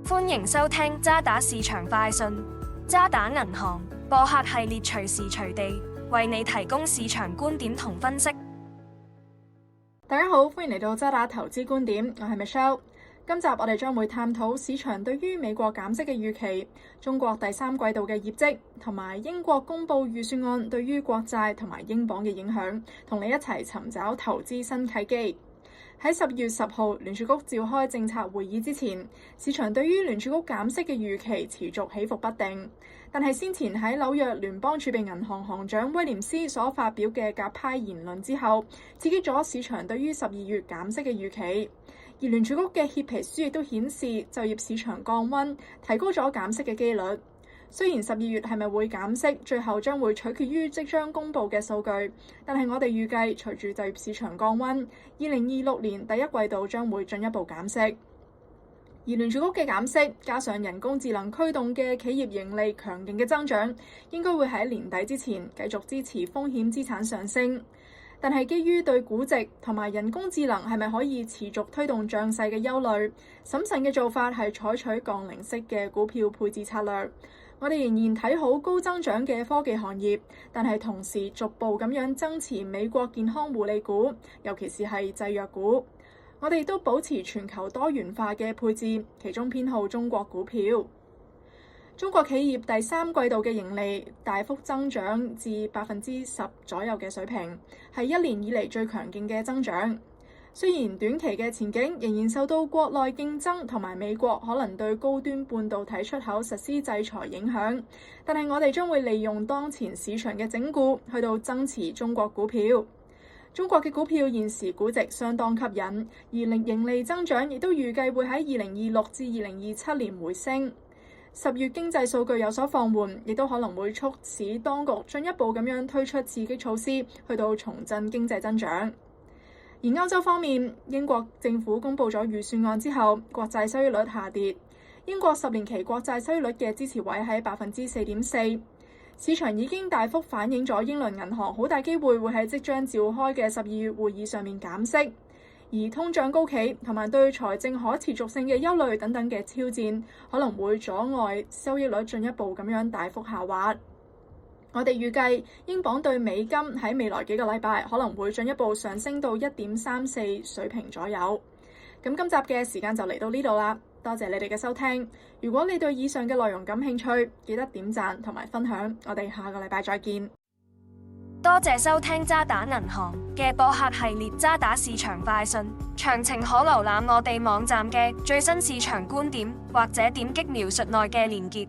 歡迎收聽渣打市場快訊。渣打銀行播客系列隨時隨地為你提供市場觀點同分析。大家好，歡迎嚟到渣打投資觀點，我係 Michelle。今集我哋將會探討市場對於美國減息嘅預期、中國第三季度嘅業績，同埋英國公布預算案對於國債同埋英鎊嘅影響，同你一齊尋找投資新契機。喺10月10號聯儲局召開政策會議之前，市場對於聯儲局減息嘅預期持續起伏不定。但係先前喺紐約聯邦儲備銀行行長威廉斯所發表嘅鴿派言論之後，刺激咗市場對於12月減息嘅預期。而聯儲局嘅協皮書亦都顯示就業市場降溫，提高咗減息嘅機率。雖然12月係咪會減息，最後將會取決於即將公布嘅數據，但係我哋預計隨住就業市場降溫，2026年第一季度將會進一步減息。而聯儲局嘅減息，加上人工智能驅動嘅企業盈利強勁嘅增長，應該會喺年底之前繼續支持風險資產上升。但係基於對估值同埋人工智能係咪可以持續推動漲勢嘅憂慮，審慎嘅做法係採取降零息嘅股票配置策略。我哋仍然睇好高增長嘅科技行業，但係同時逐步咁樣增持美國健康護理股，尤其是係製藥股。我哋亦都保持全球多元化嘅配置，其中偏好中國股票。中國企業第三季度嘅盈利大幅增長至10%左右嘅水平，係一年以嚟最強勁嘅增長。雖然短期嘅前景仍然受到國內競爭同埋美國可能對高端半導體出口實施制裁影響，但係我哋將會利用當前市場嘅整固去到增持中國股票。中國嘅股票現時估值相當吸引，而盈利增長亦都預計會喺2026至2027年回升。10月經濟數據有所放緩，亦都可能會促使當局進一步咁樣推出刺激措施，去到重振經濟增長。而歐洲方面，英國政府公布咗預算案之後，國債收益率下跌。英國10年期國債收益率嘅支持位喺4.4%。市場已經大幅反映咗英倫銀行好大機會會喺即將召開嘅12月會議上面減息。而通脹高企同埋對財政可持續性嘅憂慮等等嘅挑戰，可能會阻礙收益率進一步咁樣大幅下滑。我哋預計英鎊對美金喺未來幾個禮拜可能會進一步上升到1.34水平左右。咁今集嘅時間就嚟到呢度啦，多謝你哋嘅收聽。如果你對以上嘅內容感興趣，記得點讚同埋分享。我哋下個禮拜再見。多謝收聽渣打銀行嘅播客系列渣打市場快訊，詳情可瀏覽我哋網站嘅最新市場觀點，或者點擊描述內嘅連結。